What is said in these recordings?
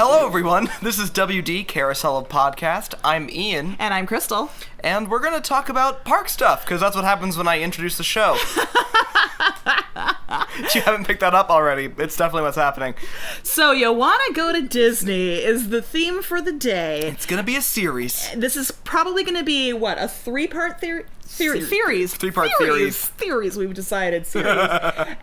Hello, everyone. This is WD Carousel of Podcast. I'm Ian. And I'm Crystal. And we're going to talk about park stuff, because that's what happens when I introduce the show. If you haven't picked that up already, it's definitely what's happening. So, you want to go to Disney is the theme for the day. It's going to be a series. This is probably going to be, what, a three-part series? Three-part series. Theories, we've decided, series.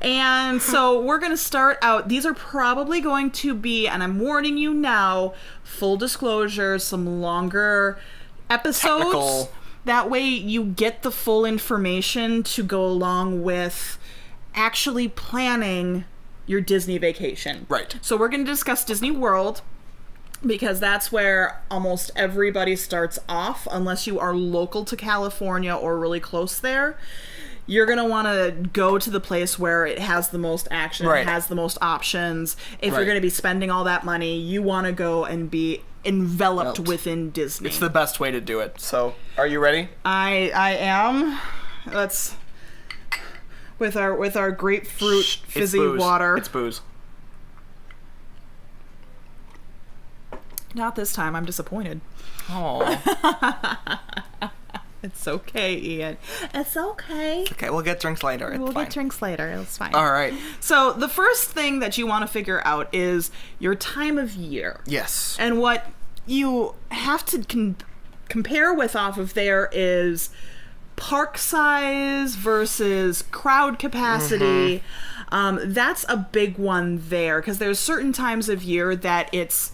And so we're going to start out, these are probably going to be, and I'm warning you now, full disclosure, some longer episodes. Technical. That way you get the full information to go along with actually planning your Disney vacation. Right. So we're going to discuss Disney World, because that's where almost everybody starts off, unless you are local to California or really close there. You're going to want to go to the place where it has the most action, right. It has the most options. If right. you're going to be spending all that money, you want to go and be enveloped within Disney. It's the best way to do it. So, are you ready? I am. Let's... With our grapefruit fizzy water. It's booze. Not this time. I'm disappointed. Oh. It's okay, Ian. It's okay. Okay, we'll get drinks later. It's We'll fine. get drinks later. It's fine. All right. So the first thing that you want to figure out is your time of year. Yes. And what you have to compare with off of there is park size versus crowd capacity. That's a big one there, because there's certain times of year that it's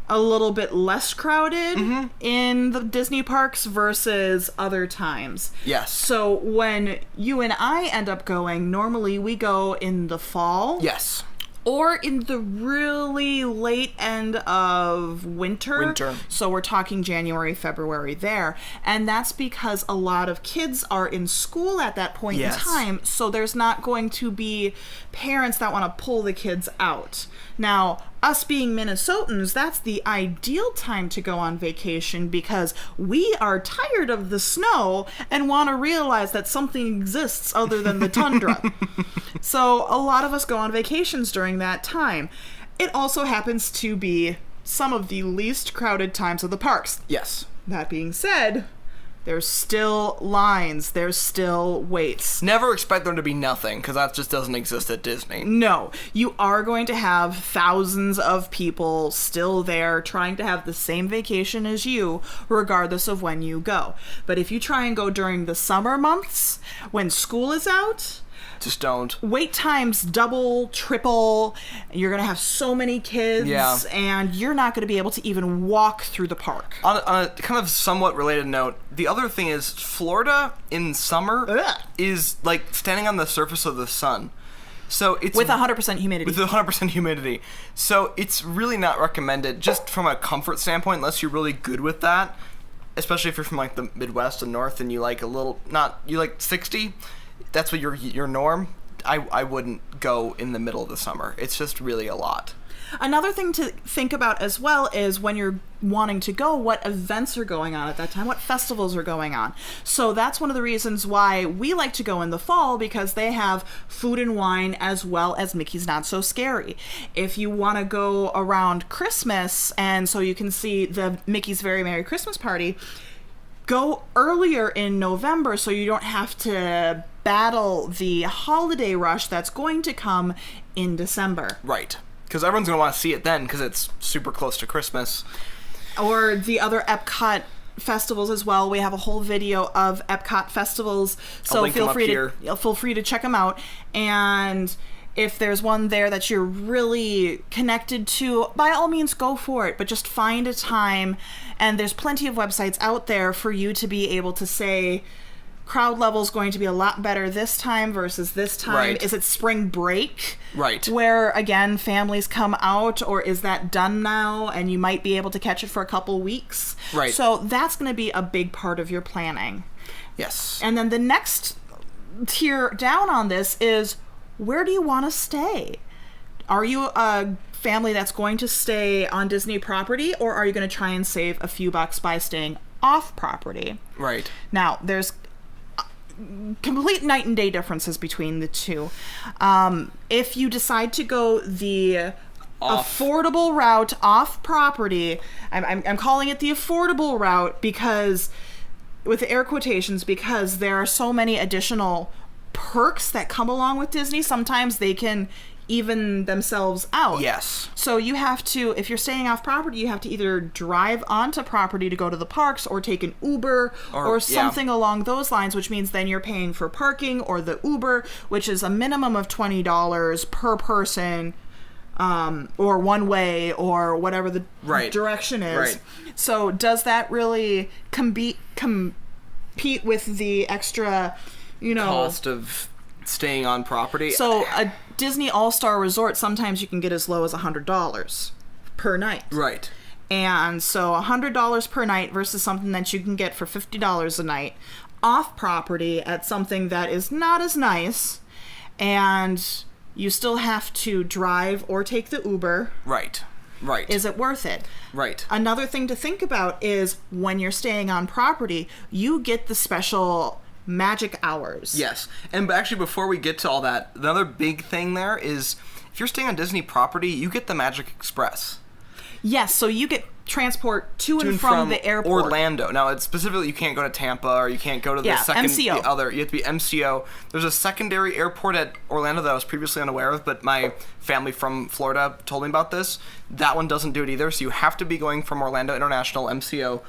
a little bit less crowded in the Disney parks versus other times. Yes. So when you and I end up going, normally we go in the fall. Yes. Or in the really late end of winter. So we're talking January, February there. And that's because a lot of kids are in school at that point in time. So there's not going to be parents that want to pull the kids out. Now, us being Minnesotans, that's the ideal time to go on vacation, because we are tired of the snow and want to realize that something exists other than the tundra. So a lot of us go on vacations during that time. It also happens to be some of the least crowded times of the parks. Yes. That being said, there's still lines, there's still waits. Never expect there to be nothing, because that just doesn't exist at Disney. No, you are going to have thousands of people still there trying to have the same vacation as you, regardless of when you go. But if you try and go during the summer months, when school is out, just don't. Wait times double, triple. You're going to have so many kids, and you're not going to be able to even walk through the park. On a kind of somewhat related note, the other thing is Florida in summer is like standing on the surface of the sun. So it's with 100% humidity. With 100% humidity. So it's really not recommended, just from a comfort standpoint, unless you're really good with that. Especially if you're from like the Midwest and North and you like you like 60. That's what your norm. I wouldn't go in the middle of the summer. It's just really a lot. Another thing to think about as well is when you're wanting to go, what events are going on at that time, what festivals are going on. So that's one of the reasons why we like to go in the fall, because they have food and wine as well as Mickey's Not So Scary. If you want to go around Christmas, and so you can see the Mickey's Very Merry Christmas Party, go earlier in November so you don't have to battle the holiday rush that's going to come in December. Right. Because everyone's going to want to see it then, because it's super close to Christmas. Or the other Epcot festivals as well. We have a whole video of Epcot festivals, so feel free to check them out. And if there's one there that you're really connected to, by all means go for it, but just find a time. And there's plenty of websites out there for you to be able to say, crowd level's going to be a lot better this time versus this time. Right. Is it spring break? Right. Where, again, families come out, or is that done now and you might be able to catch it for a couple weeks? Right. So that's going to be a big part of your planning. Yes. And then the next tier down on this is, where do you want to stay? Are you a family that's going to stay on Disney property, or are you going to try and save a few bucks by staying off property? Right. Now, there's complete night and day differences between the two. If you decide to go the affordable route off property. I'm calling it the affordable route because, with air quotations, because there are so many additional perks that come along with Disney. Sometimes they can even themselves out. Yes. So you have to, if you're staying off property, you have to either drive onto property to go to the parks or take an Uber or something along those lines, which means then you're paying for parking or the Uber, which is a minimum of $20 per person, or one way or whatever the direction is. Right. So does that really compete with the extra, cost of staying on property? So a Disney All-Star Resort, sometimes you can get as low as $100 per night. Right. And so $100 per night versus something that you can get for $50 a night off property at something that is not as nice, and you still have to drive or take the Uber. Right. Is it worth it? Right. Another thing to think about is when you're staying on property, you get the special magic hours. Yes. And actually, before we get to all that, another big thing there is if you're staying on Disney property, you get the Magic Express. Yes, so you get transport to and from the airport. Orlando. Now, it's specifically you can't go to Tampa or you can't go to the MCO. You have to be MCO. There's a secondary airport at Orlando that I was previously unaware of, but my family from Florida told me about this. That one doesn't do it either, so you have to be going from Orlando International, MCO.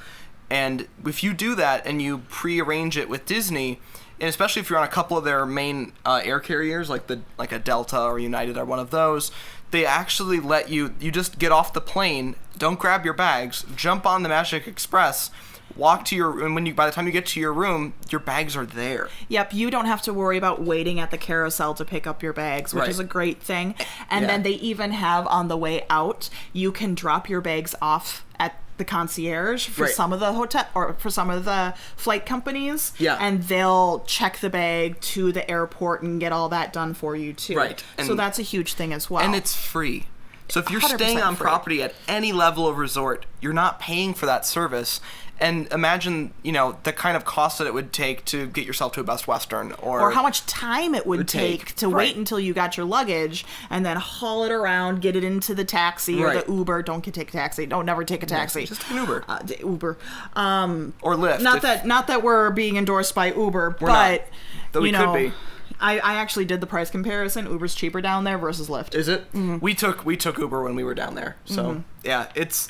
And if you do that and you pre-arrange it with Disney, and especially if you're on a couple of their main air carriers, like a Delta or United or one of those, they actually let you just get off the plane, don't grab your bags, jump on the Magic Express, walk to your room. By the time you get to your room, your bags are there. Yep, you don't have to worry about waiting at the carousel to pick up your bags, which is a great thing. And then they even have on the way out, you can drop your bags off at the concierge for some of the hotel or for some of the flight companies, and they'll check the bag to the airport and get all that done for you too. Right. So that's a huge thing as well. And it's free. So if you're staying on property at any level of resort, you're not paying for that service. And imagine, the kind of cost that it would take to get yourself to a Best Western, or how much time it would take to wait until you got your luggage and then haul it around, get it into the taxi or the Uber. Don't take a taxi. Don't never take a taxi. Just take an Uber. Uber. Or Lyft. Not that we're being endorsed by Uber, but not. Though we could be. I actually did the price comparison. Uber's cheaper down there versus Lyft. Is it? Mm-hmm. We took Uber when we were down there. So yeah, it's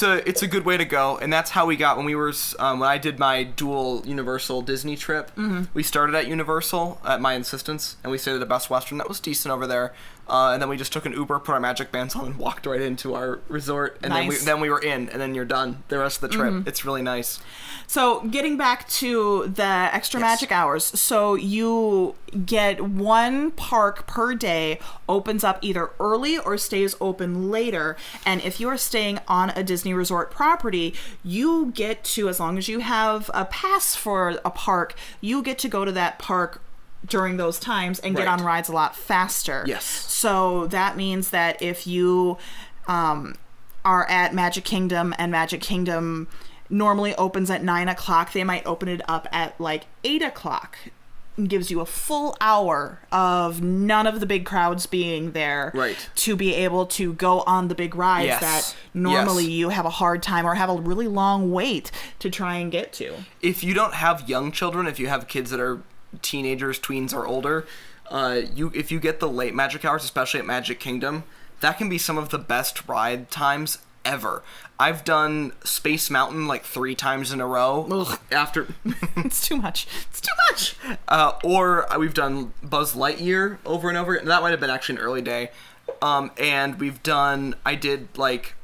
a good way to go, and that's how we got when we were when I did my dual Universal Disney trip. Mm-hmm. We started at Universal at my insistence, and we stayed at the Best Western. That was decent over there, and then we just took an Uber, put our Magic Bands on, and walked right into our resort. And then we were in, and then you're done the rest of the trip. Mm-hmm. It's really nice. So getting back to the extra magic hours, so you get one park per day, opens up either early or stays open later, and if you are staying on a Disney resort property, you get to, as long as you have a pass for a park, you get to go to that park during those times and get on rides a lot faster. Yes. So that means that if you are at Magic Kingdom and Magic Kingdom normally opens at 9 o'clock, they might open it up at like 8 o'clock. And gives you a full hour of none of the big crowds being there to be able to go on the big rides that normally you have a hard time or have a really long wait to try and get to. If you don't have young children, if you have kids that are teenagers, tweens, or older, if you get the late magic hours, especially at Magic Kingdom, that can be some of the best ride times ever. I've done Space Mountain like 3 times in a row. Ugh. After it's too much. Or we've done Buzz Lightyear over and over. That might have been actually an early day. And I did like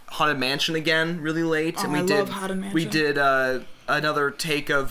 Haunted Mansion again really late. Oh, and we love Haunted Mansion. We did another take of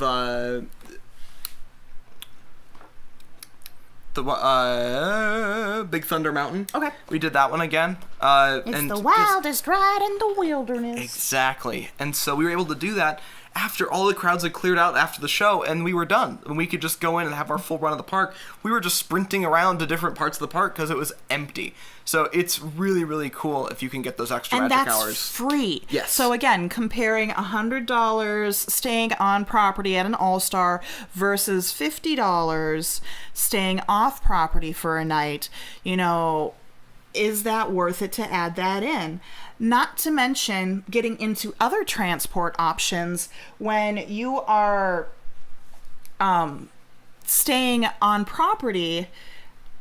the Big Thunder Mountain. Okay. We did that one again. It's the wildest ride in the wilderness. Exactly. And so we were able to do that after all the crowds had cleared out after the show, and we were done. And we could just go in and have our full run of the park. We were just sprinting around to different parts of the park because it was empty. So it's really, really cool if you can get those extra magic hours. And that's free. Yes. So again, comparing $100 staying on property at an All-Star versus $50 staying off property for a night, is that worth it to add that in? Not to mention getting into other transport options when you are staying on property.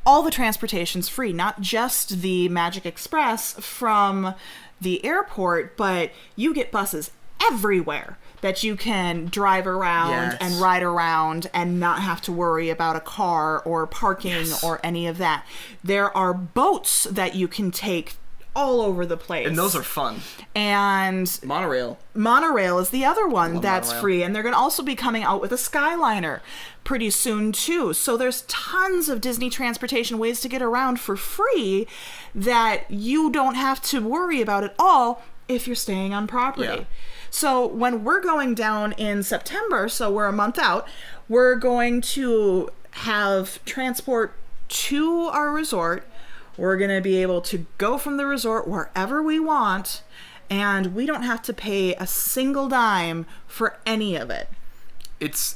All the transportation's free, not just the Magic Express from the airport, but you get buses everywhere that you can drive around and ride around and not have to worry about a car or parking or any of that. There are boats that you can take all over the place. And those are fun. And Monorail is the other one that's free. And they're going to also be coming out with a Skyliner pretty soon too. So there's tons of Disney transportation ways to get around for free that you don't have to worry about at all if you're staying on property. Yeah. So when we're going down in September, so we're a month out, we're going to have transport to our resort. We're going to be able to go from the resort wherever we want, and we don't have to pay a single dime for any of it.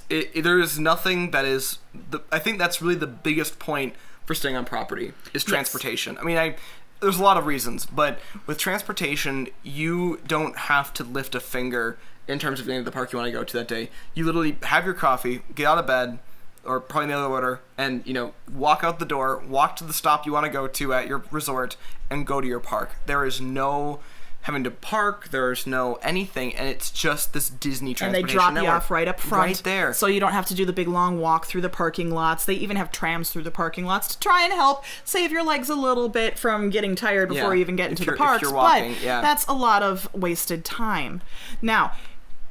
There is nothing that is... I think that's really the biggest point for staying on property, is transportation. Yes. I mean, there's a lot of reasons, but with transportation, you don't have to lift a finger in terms of getting to the park you want to go to that day. You literally have your coffee, get out of bed, or probably in the other order, and, walk out the door, walk to the stop you want to go to at your resort, and go to your park. There is no having to park, there's no anything, and it's just this Disney transportation network. And they drop you off right up front. Right there. So you don't have to do the big long walk through the parking lots. They even have trams through the parking lots to try and help save your legs a little bit from getting tired before you even get into the parks. If you're walking, but that's a lot of wasted time. Now,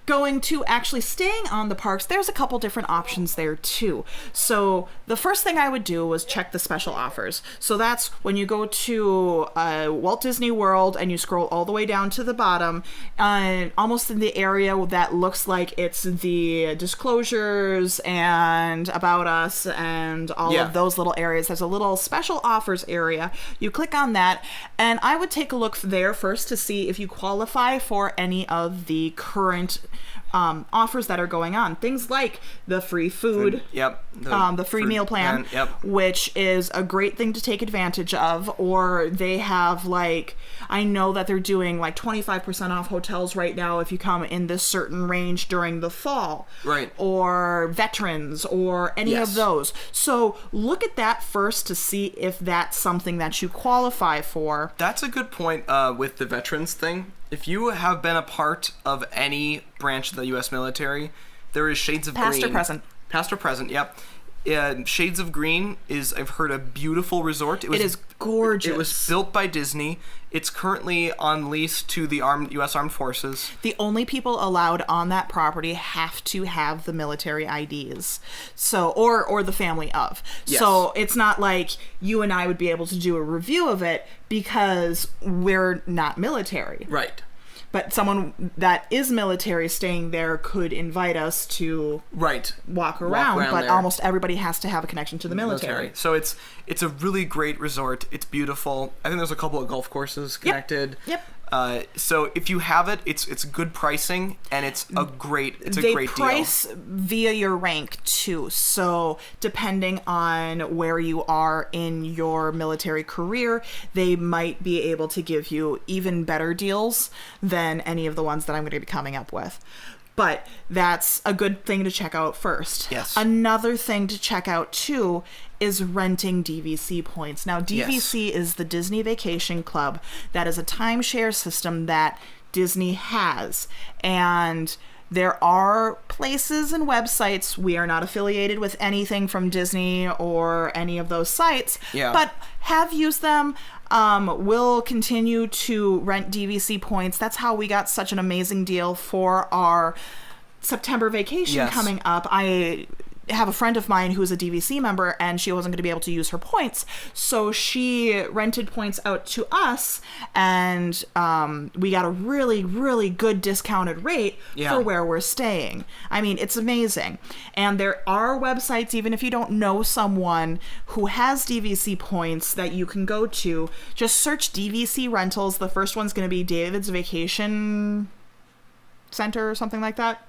going to actually staying on the parks, there's a couple different options there too. So the first thing I would do was check the special offers. So that's when you go to Walt Disney World and you scroll all the way down to the bottom, almost in the area that looks like it's the disclosures and about us and all of those little areas. There's a little special offers area. You click on that, and I would take a look there first to see if you qualify for any of the current offers that are going on. Things like the free food. The free meal plan, which is a great thing to take advantage of. Or they have I know that they're doing 25% off hotels right now if you come in this certain range during the fall. Right. Or veterans or any of those. So look at that first to see if that's something that you qualify for. That's a good point with the veterans thing. If you have been a part of any branch of the U.S. military, there is Shades of Green. Past or present, yep. Shades of Green is, I've heard, a beautiful resort. It is gorgeous. It was built by Disney. It's currently on lease to the U.S. Armed Forces. The only people allowed on that property have to have the military IDs, so or the family of. Yes. So it's not like you and I would be able to do a review of it because we're not military. Right. But someone that is military staying there could invite us to walk around but there. Almost everybody has to have a connection to the military. So it's a really great resort. It's beautiful. I think there's a couple of golf courses connected. Yep. So if you have it, it's good pricing, and it's a great deal. They price via your rank too. So depending on where you are in your military career, they might be able to give you even better deals than any of the ones that I'm going to be coming up with. But that's a good thing to check out first. Yes. Another thing to check out too is renting DVC points. Now, DVC is the Disney Vacation Club. That is a timeshare system that Disney has. And there are places and websites. We are not affiliated with anything from Disney or any of those sites, but have used them. We'll continue to rent DVC points. That's how we got such an amazing deal for our September vacation coming up. I have a friend of mine who's a DVC member, and she wasn't going to be able to use her points, so she rented points out to us, and we got a really, really good discounted rate for where we're staying. I mean, it's amazing. And there are websites, even if you don't know someone who has DVC points, that you can go to. Just search DVC rentals. The first one's going to be David's Vacation Center or something like that.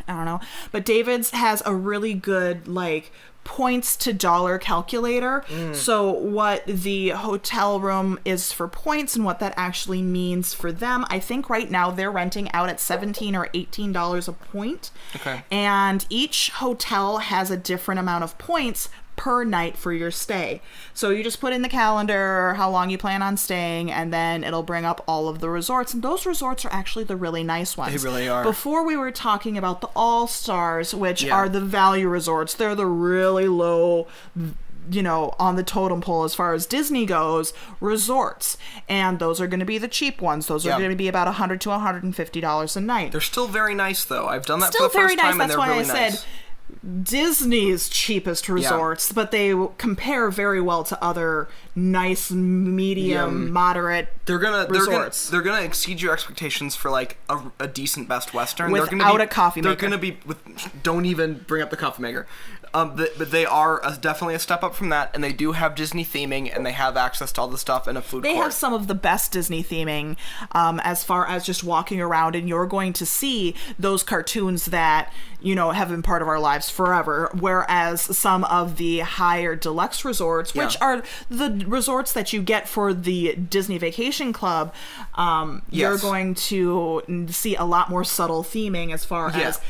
I don't know. But David's has a really good, like, points to dollar calculator. So what the hotel room is for points and what that actually means for them. I think right now they're renting out at $17 or $18 a point. Okay. And each hotel has a different amount of points per night for your stay. So you just put in the calendar how long you plan on staying, and then it'll bring up all of the resorts. And those resorts are actually the really nice ones. They really are. Before we were talking about the All-Stars, which are the value resorts. They're the really low, you know, on the totem pole as far as Disney goes, resorts. And those are going to be the cheap ones. Those are going to be about $100 to $150 a night. They're still very nice, though. I've done that still for the first time, That's and they're why really I nice. said Disney's cheapest resorts, but they compare very well to other nice, medium, moderate resorts. They're gonna exceed your expectations for like a decent Best Western. Without a coffee maker. They're gonna be don't even bring up the coffee maker. But they are definitely a step up from that, and they do have Disney theming, and they have access to all the stuff in a food court. They have some of the best Disney theming as far as just walking around, and you're going to see those cartoons that, you know, have been part of our lives forever, whereas some of the higher deluxe resorts, which are the resorts that you get for the Disney Vacation Club, you're going to see a lot more subtle theming as far as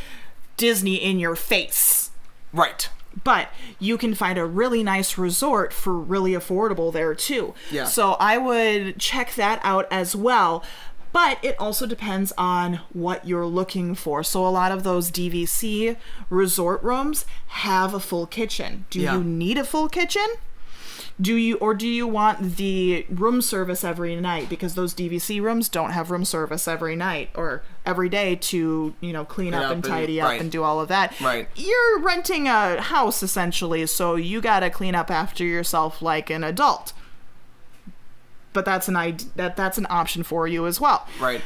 Disney in your face. Right. But you can find a really nice resort for really affordable there too. Yeah. So I would check that out as well. But it also depends on what you're looking for. So a lot of those DVC resort rooms have a full kitchen. Do you need a full kitchen? Do you want the room service every night? Because those DVC rooms don't have room service every night or every day to, you know, clean up and tidy up and do all of that. Right. You're renting a house essentially, so you gotta clean up after yourself like an adult. But that's an option for you as well. Right.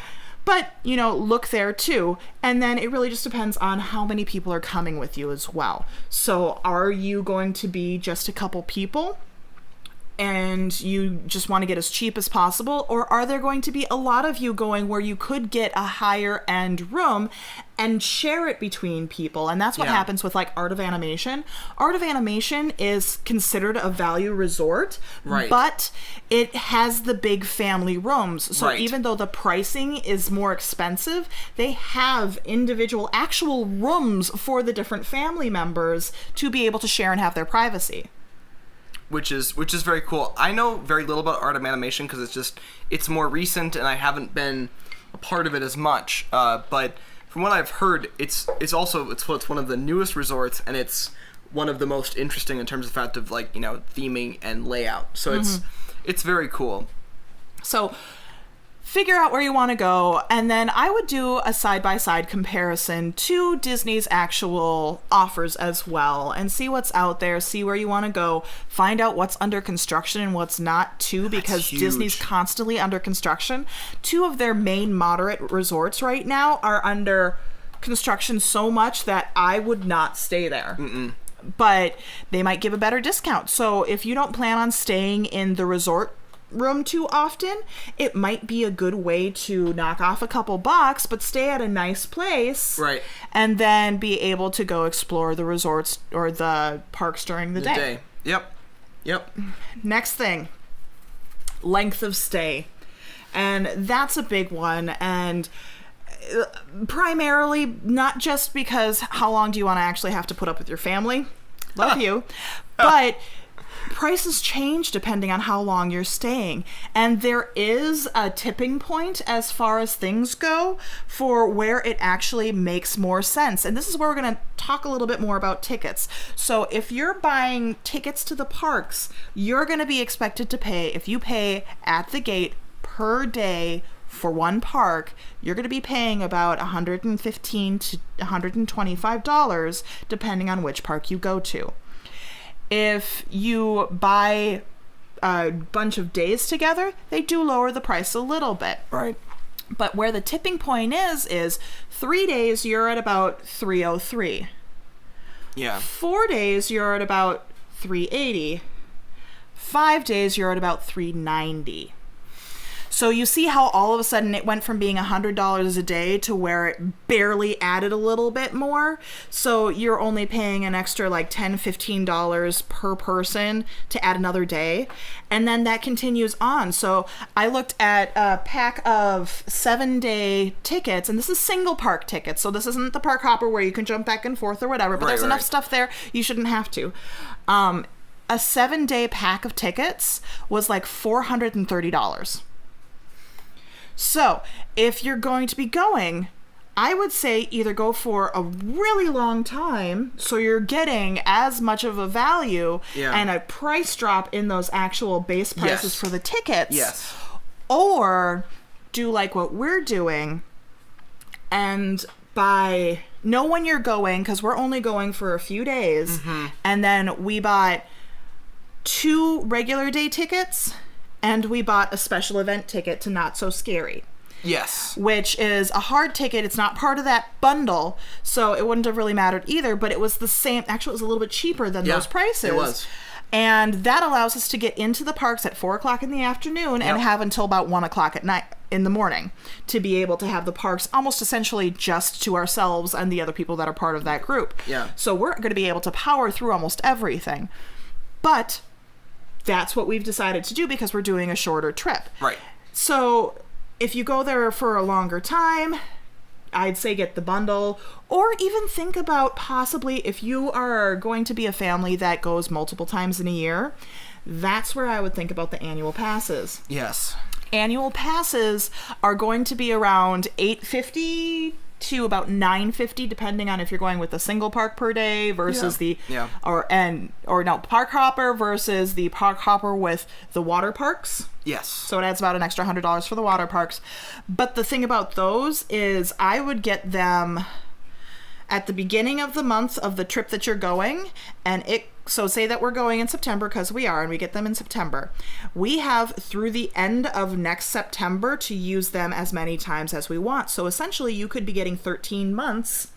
But, you know, look there too. And then it really just depends on how many people are coming with you as well. So are you going to be just a couple people and you just want to get as cheap as possible? Or are there going to be a lot of you going where you could get a higher end room and share it between people? And that's what happens with like Art of Animation. Art of Animation is considered a value resort, but it has the big family rooms. So even though the pricing is more expensive, they have individual actual rooms for the different family members to be able to share and have their privacy. Which is very cool. I know very little about Art of Animation because it's more recent and I haven't been a part of it as much. But from what I've heard, it's one of the newest resorts, and it's one of the most interesting in terms of fact of, like, you know, theming and layout. So it's very cool. So figure out where you want to go, and then I would do a side-by-side comparison to Disney's actual offers as well, and see what's out there, see where you want to go, find out what's under construction and what's not too, because Disney's constantly under construction. 2 of their main moderate resorts right now are under construction so much that I would not stay there. But they might give a better discount. So if you don't plan on staying in the resort room too often, it might be a good way to knock off a couple bucks but stay at a nice place, and then be able to go explore the resorts or the parks during the day. Yep. Next thing, length of stay, and that's a big one. And primarily not just because how long do you want to actually have to put up with your family, love you, but prices change depending on how long you're staying, and there is a tipping point as far as things go for where it actually makes more sense. And this is where we're going to talk a little bit more about tickets. So if you're buying tickets to the parks, you're going to be expected to pay, if you pay at the gate per day for one park, you're going to be paying about $115 to $125 depending on which park you go to. If you buy a bunch of days together, they do lower the price a little bit. But where the tipping point is 3 days, you're at about $303. 4 days, you're at about $380. 5 days, you're at about $390. So you see how all of a sudden it went from being $100 a day to where it barely added a little bit more. So you're only paying an extra like $10, $15 per person to add another day. And then that continues on. So I looked at a pack of 7-day tickets, and this is single park tickets. So this isn't the park hopper where you can jump back and forth or whatever, but there's enough stuff there. You shouldn't have to. A 7-day pack of tickets was like $430. So if you're going to be going, I would say either go for a really long time so you're getting as much of a value and a price drop in those actual base prices for the tickets. Or do like what we're doing and know when you're going, because we're only going for a few days, and then we bought 2 regular day tickets and we bought a special event ticket to Not So Scary. Yes. Which is a hard ticket. It's not part of that bundle, so it wouldn't have really mattered either, but it was the same. Actually, it was a little bit cheaper than those prices. It was. And that allows us to get into the parks at 4 o'clock in the afternoon and have until about 1 o'clock at night in the morning to be able to have the parks almost essentially just to ourselves and the other people that are part of that group. Yeah. So we're going to be able to power through almost everything. But that's what we've decided to do because we're doing a shorter trip. Right. So if you go there for a longer time, I'd say get the bundle, or even think about possibly if you are going to be a family that goes multiple times in a year, that's where I would think about the annual passes. Yes. Annual passes are going to be around $850 to about $950, depending on if you're going with a single park per day versus park hopper versus the park hopper with the water parks. Yes. So it adds about an extra $100 for the water parks. But the thing about those is I would get them at the beginning of the month of the trip that you're going, so say that we're going in September, because we are, and we get them in September. We have through the end of next September to use them as many times as we want. So essentially you could be getting 13 months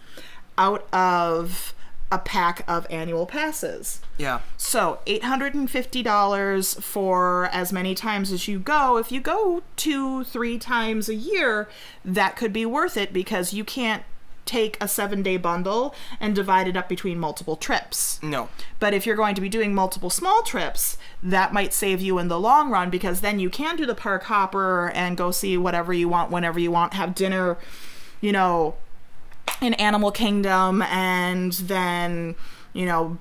out of a pack of annual passes. Yeah. So $850 for as many times as you go. If you go 2-3 times a year, that could be worth it because you can't take a 7-day bundle and divide it up between multiple trips. No. But if you're going to be doing multiple small trips, that might save you in the long run, because then you can do the park hopper and go see whatever you want, whenever you want, have dinner, in Animal Kingdom, and then,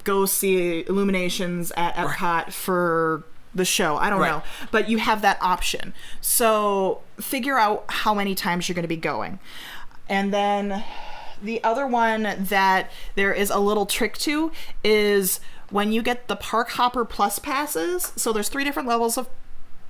go see Illuminations at Epcot for the show. I don't know. But you have that option. So figure out how many times you're going to be going. And then the other one that there is a little trick to is when you get the Park Hopper Plus passes. So there's 3 different levels of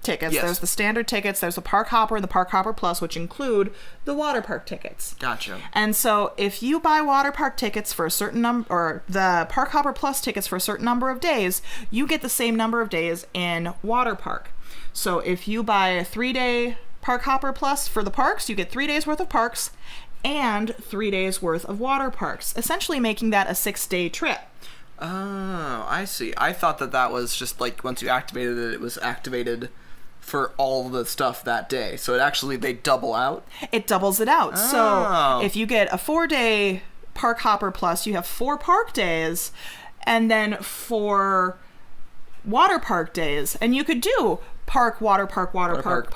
tickets. Yes. There's the standard tickets, there's the Park Hopper, and the Park Hopper Plus, which include the water park tickets. Gotcha. And so if you buy water park tickets for a certain number, or the Park Hopper Plus tickets for a certain number of days, you get the same number of days in water park. So if you buy a 3-day Park Hopper Plus for the parks, you get 3 days worth of parks and 3 days worth of water parks, essentially making that a 6-day trip. Oh, I see. I thought that was just like once you activated it, it was activated for all the stuff that day. So they double out? It doubles it out. Oh. So if you get a 4-day Park Hopper Plus, you have 4 park days and then 4 water park days. And you could do park, water park, water park,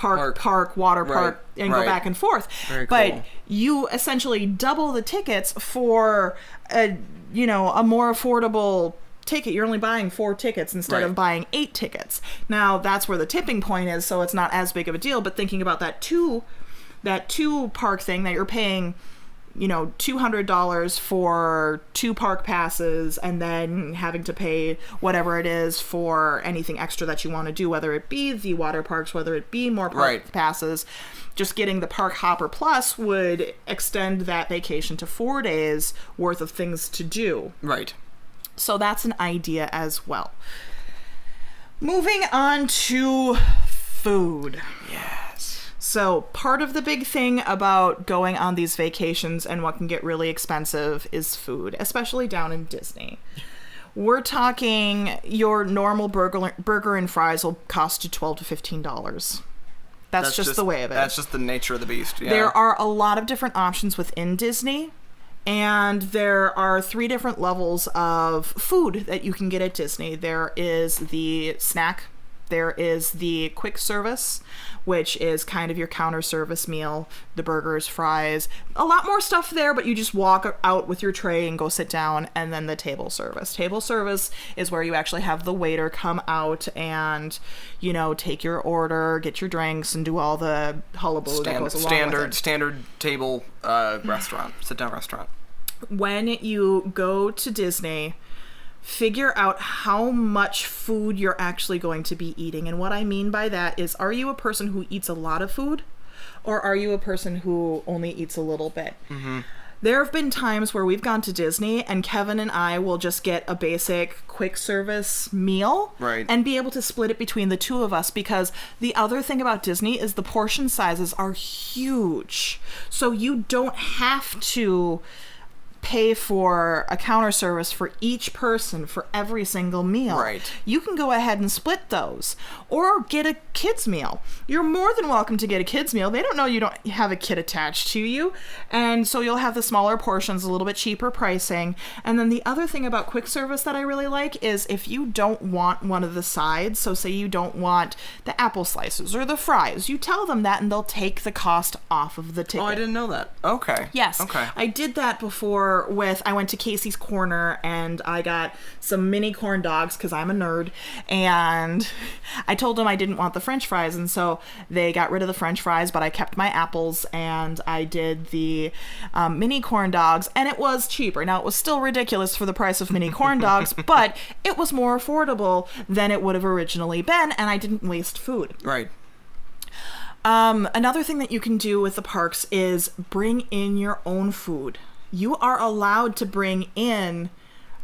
water park, and go back and forth. Very but cool. You essentially double the tickets for a more affordable ticket. You're only buying 4 tickets instead of buying 8 tickets. Now that's where the tipping point is, so it's not as big of a deal. But thinking about that two park thing that you're paying, $200 for 2 park passes, and then having to pay whatever it is for anything extra that you want to do, whether it be the water parks, whether it be more park passes. Just getting the Park Hopper Plus would extend that vacation to 4 days worth of things to do. Right. So that's an idea as well. Moving on to food. Yes. So part of the big thing about going on these vacations and what can get really expensive is food, especially down in Disney. We're talking your normal burger and fries will cost you $12 to $15. That's just the way of it. That's just the nature of the beast. Yeah. There are a lot of different options within Disney, and there are 3 different levels of food that you can get at Disney. There is the snack, there is the quick service, which is kind of your counter service meal, the burgers, fries, a lot more stuff there, but you just walk out with your tray and go sit down, and then the table service. Table service is where you actually have the waiter come out and, take your order, get your drinks, and do all the hullabaloo that goes along with it. Standard table restaurant, sit-down restaurant. When you go to Disney, figure out how much food you're actually going to be eating. And what I mean by that is, are you a person who eats a lot of food, or are you a person who only eats a little bit? Mm-hmm. There have been times where we've gone to Disney and Kevin and I will just get a basic quick service meal, right, and be able to split it between the 2 of us, because the other thing about Disney is the portion sizes are huge. So you don't have to pay for a counter service for each person for every single meal. Right. You can go ahead and split those, or get a kid's meal. You're more than welcome to get a kid's meal. They don't know you don't have a kid attached to you, and so you'll have the smaller portions, a little bit cheaper pricing. And then the other thing about quick service that I really like is, if you don't want one of the sides, so say you don't want the apple slices or the fries, you tell them that and they'll take the cost off of the ticket. Oh, I didn't know that. Okay. Yes. Okay. I did that before. I went to Casey's Corner and I got some mini corn dogs because I'm a nerd, and I told them I didn't want the French fries, and so they got rid of the French fries, but I kept my apples and I did the mini corn dogs, and it was cheaper. Now, it was still ridiculous for the price of mini corn dogs, but it was more affordable than it would have originally been, and I didn't waste food. Right. Another thing that you can do with the parks is bring in your own food. You are allowed to bring in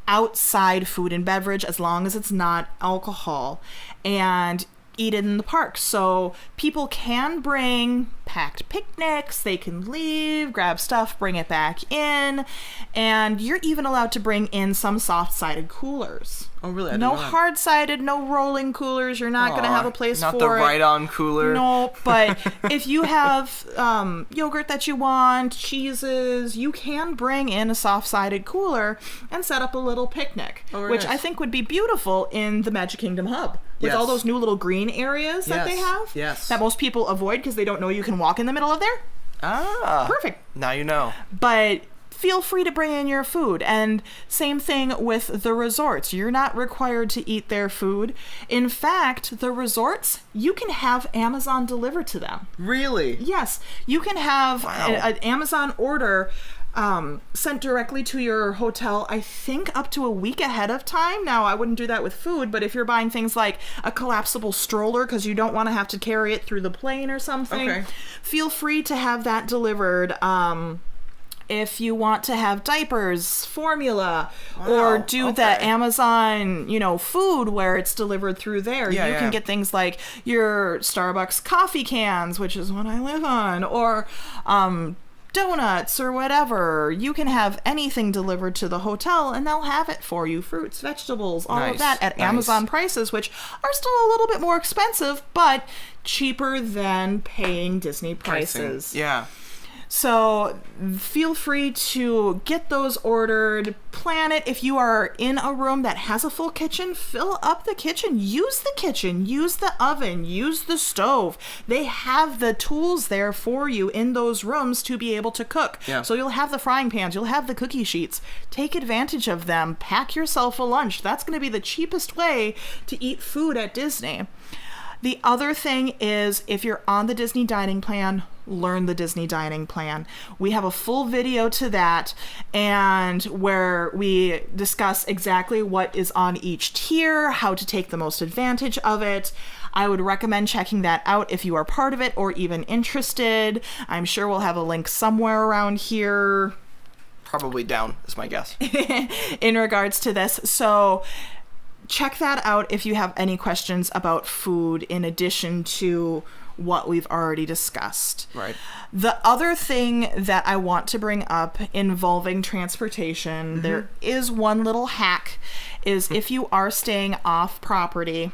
outside food and beverage as long as it's not alcohol, and eat it in the park. So people can bring packed picnics, they can leave, grab stuff, bring it back in, and you're even allowed to bring in some soft-sided coolers. Oh, really? No hard-sided, no rolling coolers. You're not going to have a place not for the it. ride-on cooler. No, but if you have yogurt that you want, cheeses, you can bring in a soft-sided cooler and set up a little picnic, which nice. I think would be beautiful in the Magic Kingdom hub. With all those new little green areas that they have. Yes. That most people avoid because they don't know you can walk in the middle of there. Ah. Perfect. Now you know. But feel free to bring in your food. And same thing with the resorts. You're not required to eat their food. In fact, the resorts, you can have Amazon delivered to them. Really? Yes. You can have an Amazon order sent directly to your hotel, I think up to a week ahead of time. Now, I wouldn't do that with food, but if you're buying things like a collapsible stroller because you don't want to have to carry it through the plane or something, feel free to have that delivered. If you want to have diapers, formula, or do the Amazon, food where it's delivered through there, you can get things like your Starbucks coffee cans, which is what I live on, or donuts or whatever. You can have anything delivered to the hotel and they'll have it for you. Fruits, vegetables, all of that at Amazon prices, which are still a little bit more expensive, but cheaper than paying Disney prices. Yeah. So feel free to get those ordered, plan it. If you are in a room that has a full kitchen, fill up the kitchen, use the oven, use the stove. They have the tools there for you in those rooms to be able to cook. Yeah. So you'll have the frying pans, you'll have the cookie sheets. Take advantage of them. Pack yourself a lunch. That's going to be the cheapest way to eat food at Disney. The other thing is, if you're on the Disney dining plan, learn the Disney dining plan. We have a full video to that, and where we discuss exactly what is on each tier, how to take the most advantage of it. I would recommend checking that out if you are part of it or even interested. I'm sure we'll have a link somewhere around here. Probably down, is my guess. In regards to this. So check that out if you have any questions about food in addition to what we've already discussed. Right. The other thing that I want to bring up involving transportation, there is one little hack, is if you are staying off property,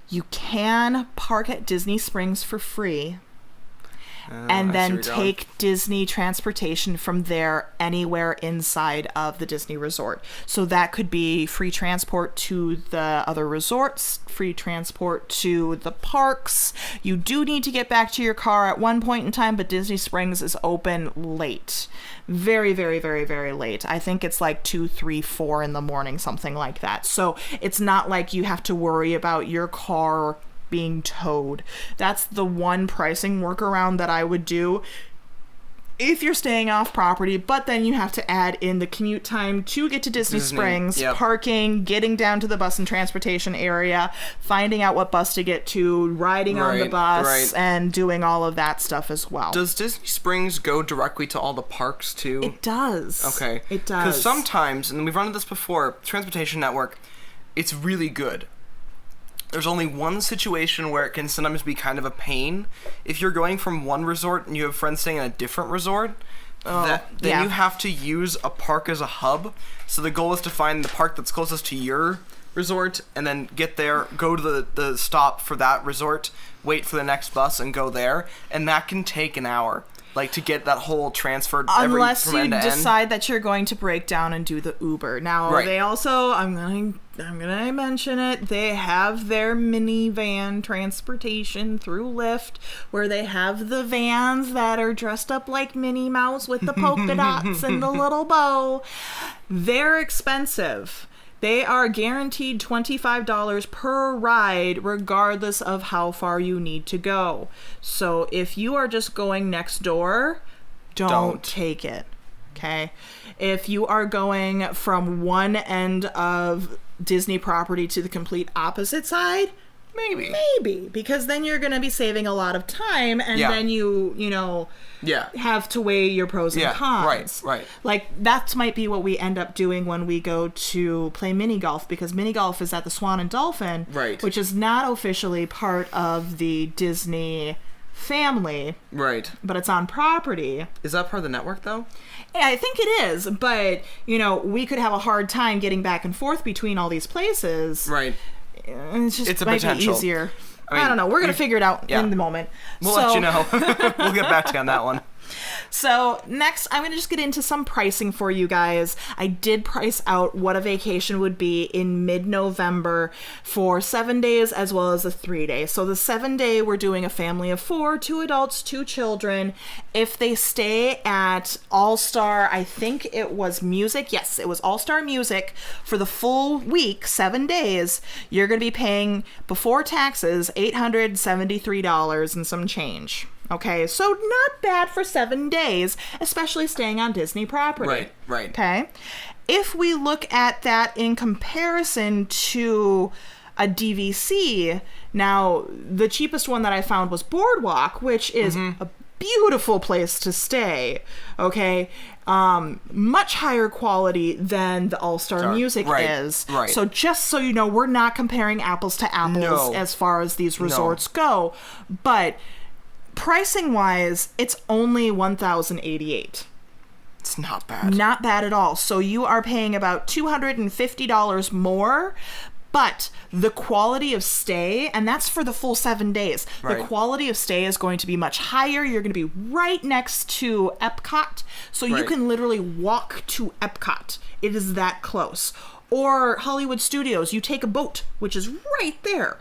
You can park at Disney Springs for free. And then take Disney transportation from there anywhere inside of the Disney resort. So that could be free transport to the other resorts, free transport to the parks. You do need to get back to your car at one point in time, but Disney Springs is open late. Very, very, very, very late. I think it's like 2, 3, 4 in the morning, something like that. So it's not like you have to worry about your car being towed. That's the one pricing workaround that I would do if you're staying off property, but then you have to add in the commute time to get to Disney Springs, parking, getting down to the bus and transportation area, finding out what bus to get to, riding on the bus, and doing all of that stuff as well. Does Disney Springs go directly to all the parks too? It does. Okay. It does. Because sometimes, and we've run into this before, Transportation Network, it's really good. There's only one situation where it can sometimes be kind of a pain. If you're going from one resort and you have friends staying in a different resort, then you have to use a park as a hub. So the goal is to find the park that's closest to your resort and then get there, go to the stop for that resort, wait for the next bus and go there. And that can take an hour. Like, to get that whole transferred unless from you end to decide end. that you're going to break down and do the Uber. Now, they also, I'm gonna mention it, they have their minivan transportation through Lyft, where they have the vans that are dressed up like Minnie Mouse with the polka dots and the little bow. They're expensive. They are guaranteed $25 per ride, regardless of how far you need to go. So if you are just going next door, don't take it. Okay? If you are going from one end of Disney property to the complete opposite side, maybe, because then you're going to be saving a lot of time, and then you have to weigh your pros and cons. Right. Like, that might be what we end up doing when we go to play mini golf, because mini golf is at the Swan and Dolphin, which is not officially part of the Disney family. Right. But it's on property. Is that part of the network, though? Yeah, I think it is, but, we could have a hard time getting back and forth between all these places. Right. It's might be easier. I don't know. We're going to figure it out in the moment. We'll let you know. We'll get back to you on that one. So next, I'm going to just get into some pricing for you guys. I did price out what a vacation would be in mid-November for 7 days as well as a 3-day. So the 7-day, we're doing a family of 4, 2 adults, 2 children. If they stay at All-Star, I think it was Music. Yes, it was All-Star Music for the full week, 7 days. You're going to be paying, before taxes, $873 and some change. Okay, so not bad for 7 days, especially staying on Disney property. Right. Okay. If we look at that in comparison to a DVC, now the cheapest one that I found was Boardwalk, which is a beautiful place to stay. Okay. Much higher quality than the All-Star Music is. Right. So just so you know, we're not comparing apples to apples as far as these resorts go. But pricing wise, it's only $1,088. It's not bad. Not bad at all. So you are paying about $250 more, but the quality of stay, and that's for the full 7 days, the quality of stay is going to be much higher. You're going to be right next to Epcot, so you can literally walk to Epcot. It is that close. Or Hollywood Studios, you take a boat, which is right there,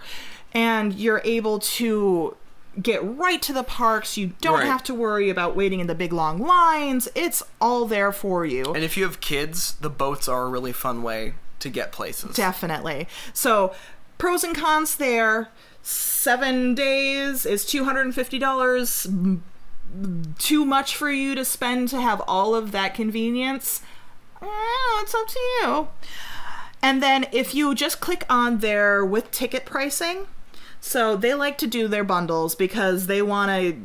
and you're able to get right to the parks. You don't have to worry about waiting in the big long lines. It's all there for you. And if you have kids, the boats are a really fun way to get places. Definitely. So, pros and cons there. 7 days is $250. Too much for you to spend to have all of that convenience? It's up to you. And then if you just click on their with ticket pricing, so they like to do their bundles because they want to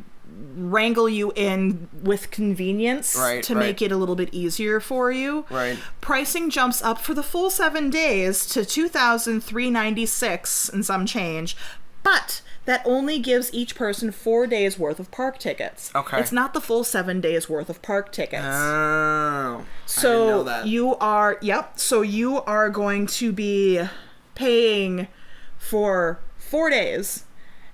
wrangle you in with convenience to make it a little bit easier for you. Right. Pricing jumps up for the full 7 days to $2,396 and some change, but that only gives each person 4 days worth of park tickets. Okay. It's not the full 7 days worth of park tickets. Oh. So I didn't know that. So you are going to be paying for 4 days.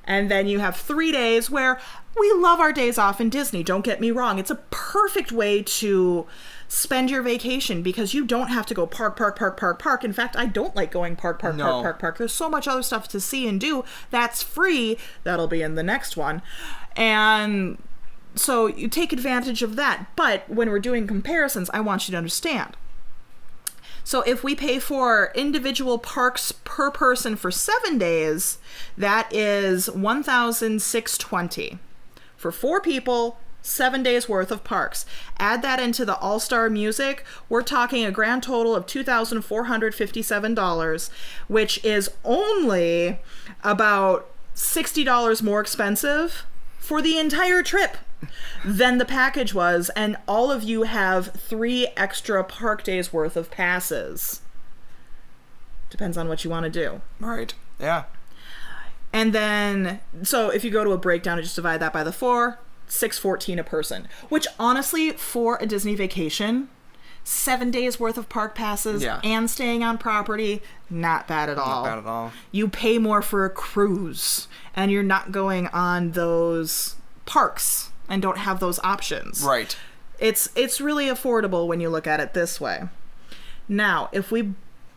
And then you have 3 days where we love our days off in Disney. Don't get me wrong. It's a perfect way to spend your vacation because you don't have to go park. In fact, I don't like going park. There's so much other stuff to see and do that's free. That'll be in the next one. And so you take advantage of that. But when we're doing comparisons, I want you to understand. So if we pay for individual parks per person for 7 days, that is $1,620 for 4 people, 7 days worth of parks. Add that into the All-Star Music, we're talking a grand total of $2,457, which is only about $60 more expensive for the entire trip than the package was, and all of you have 3 extra park days worth of passes. Depends on what you want to do. Right. Yeah. And then, so if you go to a breakdown and just divide that by the 4, $614 a person. Which honestly, for a Disney vacation, 7 days worth of park passes and staying on property, not bad at all. Not bad at all. You pay more for a cruise, and you're not going on those parks and don't have those options. Right. It's really affordable when you look at it this way. Now, if we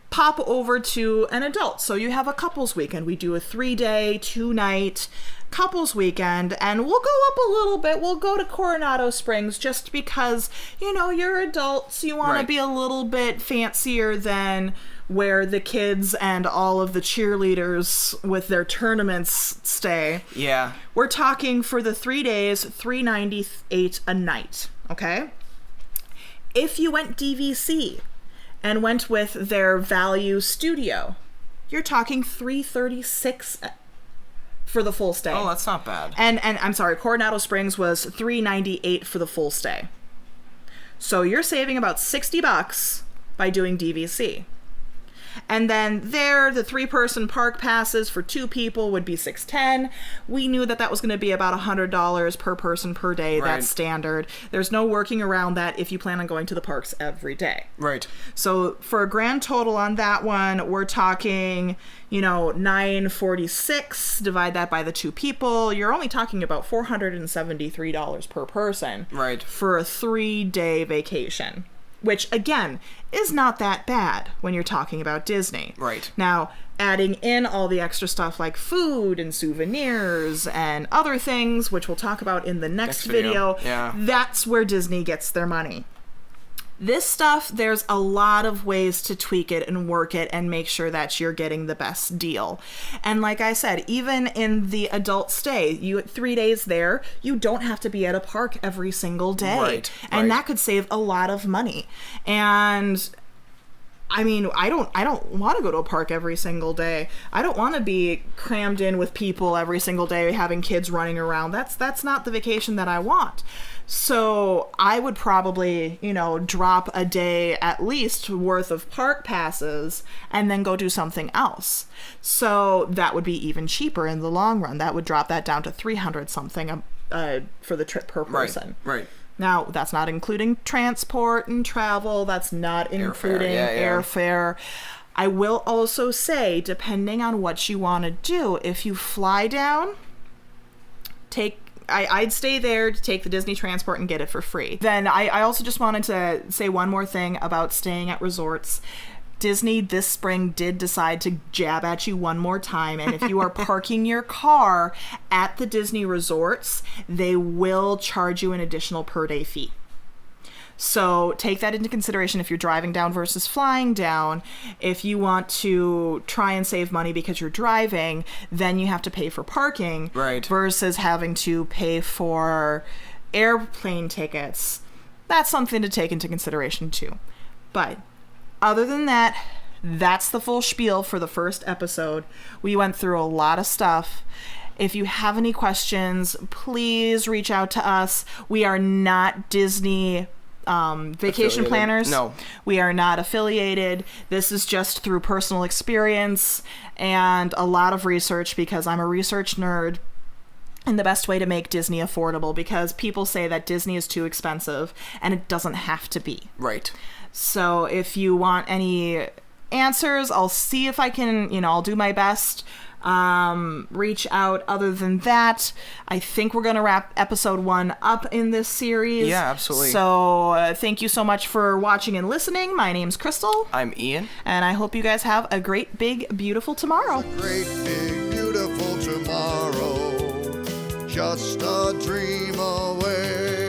pop over to an adult, so you have a couples weekend, we do a 3-day, 2-night couples weekend, and we'll go up a little bit. We'll go to Coronado Springs just because, you're adults. You want to be a little bit fancier than where the kids and all of the cheerleaders with their tournaments stay. Yeah. We're talking for the 3 days, $398 a night, okay? If you went DVC and went with their value studio, you're talking $336 for the full stay. Oh, that's not bad. And I'm sorry, Coronado Springs was $398 for the full stay. So you're saving about $60 by doing DVC. And then there, the 3-person park passes for 2 people would be $610. We knew that was going to be about $100 per person per day. Right. That's standard. There's no working around that if you plan on going to the parks every day. Right. So for a grand total on that one, we're talking, $946. Divide that by the 2 people. You're only talking about $473 per person. Right. For a 3-day vacation. Which, again, is not that bad when you're talking about Disney. Right. Now, adding in all the extra stuff like food and souvenirs and other things, which we'll talk about in the next video, that's where Disney gets their money. This stuff, there's a lot of ways to tweak it and work it and make sure that you're getting the best deal. And like I said, even in the adult stay, 3 days there, you don't have to be at a park every single day. Right. And that could save a lot of money. And I mean, I don't want to go to a park every single day. I don't want to be crammed in with people every single day having kids running around. That's not the vacation that I want. So I would probably, drop a day at least worth of park passes and then go do something else. So that would be even cheaper in the long run. That would drop that down to $300 something for the trip per person. Right. Now, that's not including transport and travel. That's not including airfare. I will also say, depending on what you want to do, if you fly down, I'd stay there to take the Disney transport and get it for free. Then I also just wanted to say one more thing about staying at resorts. Disney this spring did decide to jab at you one more time, and if you are parking your car at the Disney resorts, they will charge you an additional per day fee. So take that into consideration if you're driving down versus flying down. If you want to try and save money because you're driving, then you have to pay for parking versus having to pay for airplane tickets. That's something to take into consideration too. But other than that, that's the full spiel for the first episode. We went through a lot of stuff. If you have any questions, please reach out to us. We are not Disney vacation planners. No. We are not affiliated. This is just through personal experience and a lot of research because I'm a research nerd. And the best way to make Disney affordable, because people say that Disney is too expensive and it doesn't have to be. Right. So if you want any answers. I'll see if I can, I'll do my best. Reach out. Other than that, I think we're going to wrap episode 1 up in this series. Yeah, absolutely. So thank you so much for watching and listening. My name's Crystal. I'm Ian. And I hope you guys have a great, big, beautiful tomorrow. Great, big, beautiful tomorrow. Just a dream away.